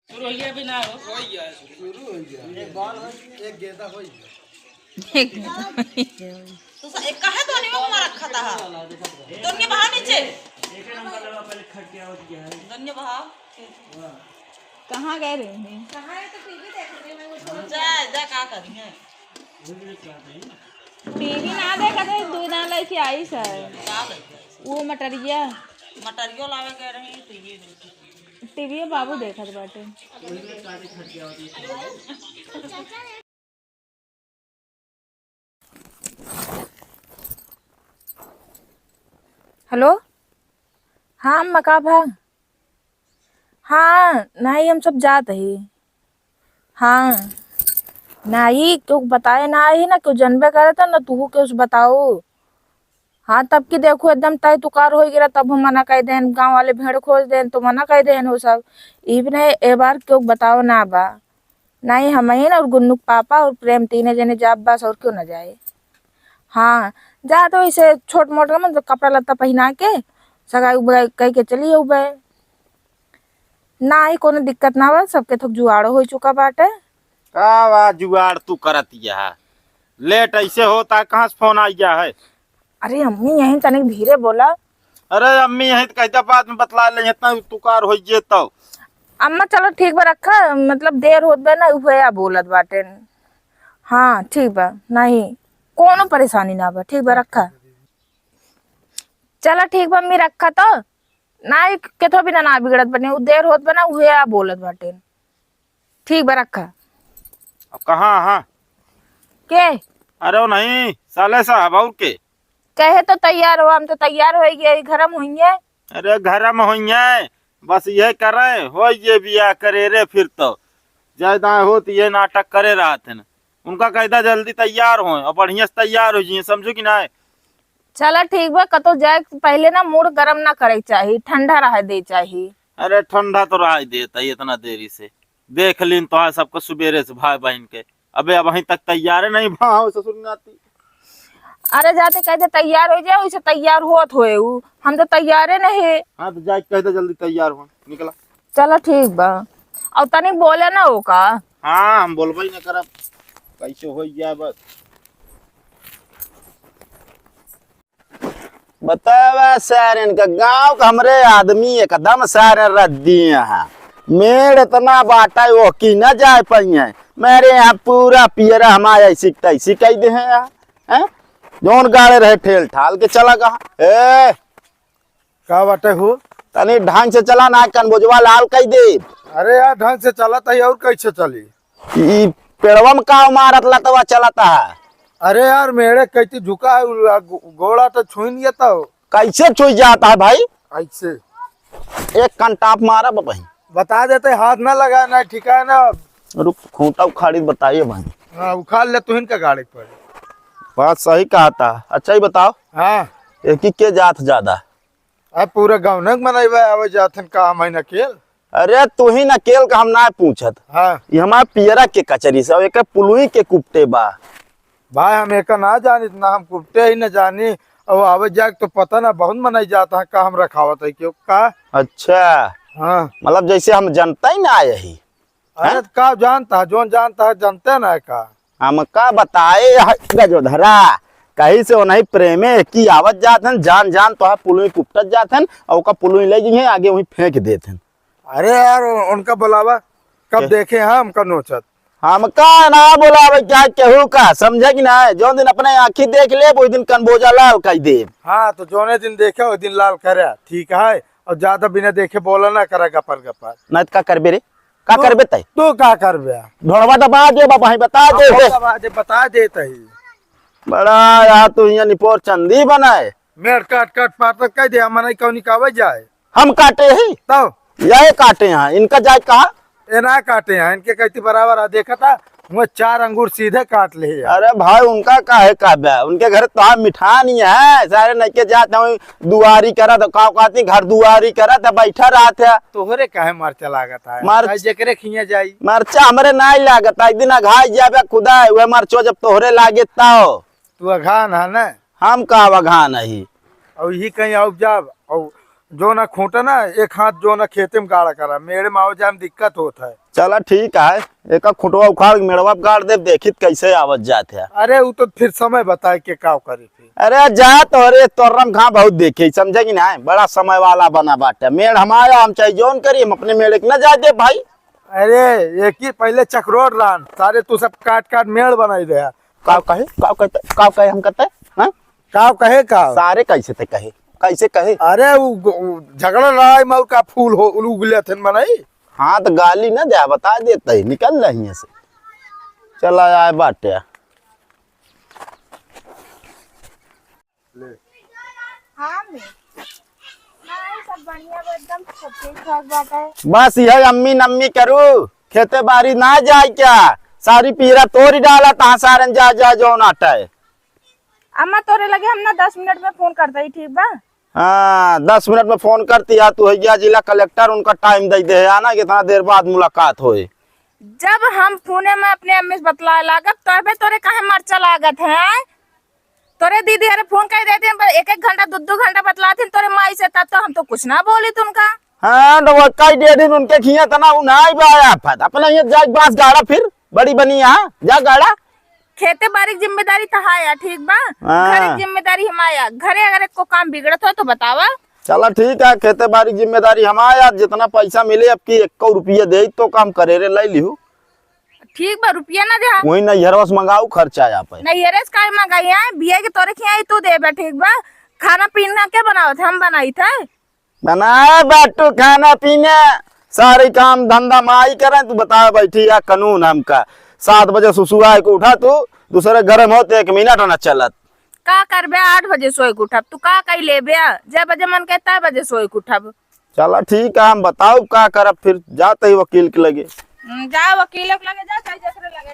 शुरू हो गया भी ना हो गया शुरू हो गया। एक बॉल हो एक गेंदा हो गया। तो एक कहा तो नहीं वो रखा था दुनिया बहा नीचे एक नंबर लगा पहले खट के आउट किया है दुनिया बहा कहाँ गए रहे कहाँ है तो टीवी देख रहे हैं जा जा का करिए टीवी ना देखा थे दो ना लेके आई सर का देख वो मटरिया मटेरियल लावे कह रहे हैं टीवी टीवी बाबू देखत बाटे। हेलो हाँ मकाबा हाँ नहीं हम सब जात ही हाँ नहीं क्यों बताए ना ही ना क्यों जनबे करे था ना तू क्यों बताओ। हाँ तब की देखो एकदम तय तुकार हो गिरा तब हम मना कह दें गांव वाले भेड़ खोज दें तो मना कह दें वो सब इवन ए बार क्यों बताओ ना बा नहीं हम ही ना और गुन्नू पापा और प्रेम तीन जने जाब बस और क्यों ना जाए। हाँ जा तो इसे छोट मोट मतलब कपड़ा लत्ता पहना के सगाई उगाई कह के चलिए उबे ना ही कोनो दिक्कत ना बा सबके थोक जुआड़ो हो चुका बाटे। का वा जुगाड़ तू करतिया है लेट ऐसे होता कहाँ से फोन आ गया है। अरे अम्मी यहीं तनिक धीरे बोला। अरे अम्मी यही तो कहता बाद में बतला ले इतना तुकार हो जे तो अम्मा चलो ठीक बा रखा मतलब देर होत बा ना उहे बोलत बाटे। हाँ ठीक बा नहीं कोनो परेशानी ना बा ठीक बा रखा चलो ठीक बा अम्मी रखा तो ना केथो भी ना बिगड़त बने देर होत बा ना उहे बोलत बाटे ठीक बा रखा। अब कहाँ हाँ के अरे वो नहीं साले साहब और के कहे तो तैयार हो हम तो तैयार हो गए घर में हुई है। अरे घर में होइए बस ये करे हो ये बिया करे रे फिर तो ज्यादा होत ये नाटक करे रहा थे ना उनका कहता जल्दी तैयार हो और बढ़िया से तैयार हो जाइए समझो कि ना। चलो ठीक बा कतो जाए पहले ना मूड गरम ना करे चाहिए ठंडा रह दे चाहिए। अरे ठंडा तो रहा देता है इतना देरी से देख लीन तो सबको सुबेरे से भाई बहन के अबे अब वहीं तक तैयार है नहीं भाव ससुर नाती। अरे जाते कहते तैयार हो जाए वैसे तैयार होत होए हम तो तैयारे नहीं। हाँ तो जाके कहते जल्दी तैयार हो निकला। चलो ठीक बा और तनिक बोले ना हो का। हाँ हम बोलबे ही ना करब कैसे हो जाए बस बतावा सर इनका गांव का हमरे आदमी एकदम सारे रद्दी है मेड़ इतना बाटा वो की न जाए पाइए मेरे यहाँ पूरा पियरा हमारे ऐसी तैसी कह दे हैं हैं जोन गाड़े रहे ठेल ठाल के चला कहा ए का बाटे हो तनी ढंग से चला ना कनबोजवा लाल कह दे। अरे यार ढंग से चलता है और कैसे चली ई पेड़वा में का मारत लतवा चलता है। अरे यार मेरे कैसे झुका है घोड़ा तो छुई नहीं तो कैसे छुई जाता है भाई ऐसे एक कंटाप मारा भाई बता देते हाथ ना लगा ना ठीक है ना रुक खूंटा उखाड़ी बताइए भाई। हाँ उखाड़ ले तुहिन का गाड़ी पर बात सही कहा था अच्छा ही बताओ हाँ एक ही के जात ज्यादा अब पूरा गाँव न मनैबे आवे जाथन का महीना केल अरे तू ही न केल का हम ना पूछत हाँ ये हमारा पियरा के कचरी से एक पुलुई के कुपटे बा भाई हम एक ना जानी ना हम कुपटे ही न जानी और आवे जाए तो पता ना बहुत मनाई जाता है का हम रखावत है क्यों का। अच्छा हाँ मतलब जैसे हम जनता ही ना यही अरे का जानता है जोन जानता है जानते ना का हम का बताए गजोधरा कहीं से वो नहीं प्रेमे की आवत जात जान जान तो पुलुई कुपटत जात और का पुलुई ले जाइए आगे वहीं फेंक देते। अरे यार उनका बुलावा कब देखे हैं हमका नोचत हम का ना बोला भाई क्या केहू का समझे कि ना जो दिन अपने आँखी देख ले वो दिन कनबोजा लाल कह दे। हाँ तो जोने दिन देखे वो दिन लाल करे ठीक है और ज्यादा बिना देखे बोला ना करे गपर गपर नहीं का करबे रे का करबे तय तू का करबे ढोड़वा दबा दे बाबा ही बता दे बता देते ही बड़ा यार तू यहाँ निपोर चंदी बनाए मेर काट काट पाट कह दे हम नहीं कौन कावे जाए हम काटे ही तो यही काटे यहाँ इनका जाए कहा ये ना काटे हैं इनके कहती बराबर आ देखा था वो 4 अंगूर सीधे काट ले यार। अरे भाई उनका काहे काबे उनके घर तो मिठा नहीं है सारे नके जाते हैं दुआरी करा तो का कहती घर दुआरी करा तो बैठा रहा था तोहरे काहे मरचा लागत है मर्च- जेकरे खिया जाई मरचा हमरे नहीं लागत एक दिन घास जाबे खुदा वे मरचो जब तोहरे लागे तो तू अघान है ना हम का वघा नहीं और यही कहीं आउ जाब और जो ना खूंटा ना एक हाथ जो ना खेते में गाड़ा करा, मेरे में आओ जाए में दिक्कत होता है। चला ठीक है, एक खुटवा उखाड़ के मेड़वा गाड़ दे, देखित कैसे आवत जाते है। अरे वो तो फिर समय बताए के का करी फिर। अरे जा तोरे तोरम घा बहुत देखे, समझे कि ना, बड़ा समय वाला बना बाटे। मेड़ हमारा, हम चाहे जोन करी, हम अपने मेड़ के न जा दे भाई। अरे एक ही पहले चक्रोड रान सारे तू सब काट काट मेड़ बनाई दे। काव कहे हम कहते हाँ? कहे सारे कैसे थे कहे, कैसे कहे? अरे वो झगड़ा लड़ाई में का फूल हो उगले थे बनाई। हाँ तो गाली न दे, बता देते निकल रही से। चला आए बाटे हाँ सब बढ़िया एकदम सब ठीक ठाक बात है। बस यही अम्मी नम्मी करू, खेते बाड़ी ना जाए क्या, सारी पीरा तोड़ डाला तहाँ सारन जा जा जो नाटा है। अम्मा तोरे लगे हम ना 10 मिनट में फोन करता ही, ठीक बा? हाँ 10 मिनट में फोन करती है तू, है गया जिला कलेक्टर, उनका टाइम दे दे आना, कितना देर बाद मुलाकात होए। जब हम फोने में अपने अम्मी से बतला लागत तबे तोरे काहे मर्चा लागत है? तोरे दीदी अरे फोन कर देते हैं, 1-1 घंटा 2-2 घंटा बतलाते तोरे माई से, तब तो हम तो कुछ ना बोली तुमका। हाँ तो वो कई दे दिन उनके खिया तना उनाई बाया फट अपना ये जाग बास गाड़ा फिर बड़ी बनी यहाँ जा गाड़ा। खेते बाड़ी की जिम्मेदारी तहाया, ठीक बा? हाँ। घर की जिम्मेदारी हमाया, घरे अगर एक को काम बिगड़त हो तो बतावा। चला ठीक है, खेते बाड़ी की जिम्मेदारी हमारा, जितना पैसा मिले अब की 1 रुपया दे तो काम करे रे ले लिहू। ठीक बा, रुपया ना दे वही नहीं हरवस मंगाऊ खर्चा यहाँ पे नहीं हरेस का मंगाई है, बिया के तोरे खियाई तू दे बा, ठीक बा? खाना पीना क्या बनावत हम बनाई थे? बनाए बाटू खाना पीने सारे काम धंधा माई करे। तू बता बैठी या कानून हमका 7 बजे सुसुआ को उठा, तू दूसरे घर में होते 1 मिनट न चलत। का करबे 8 बजे सोए के उठब, तू का कही ले बे, जब बजे मन कहता बजे सोए के उठब। चला ठीक है, हम बताओ का करब फिर, जाते ही वकील के लगे। जा वकील के लगे जा, चाहे जसरे लगे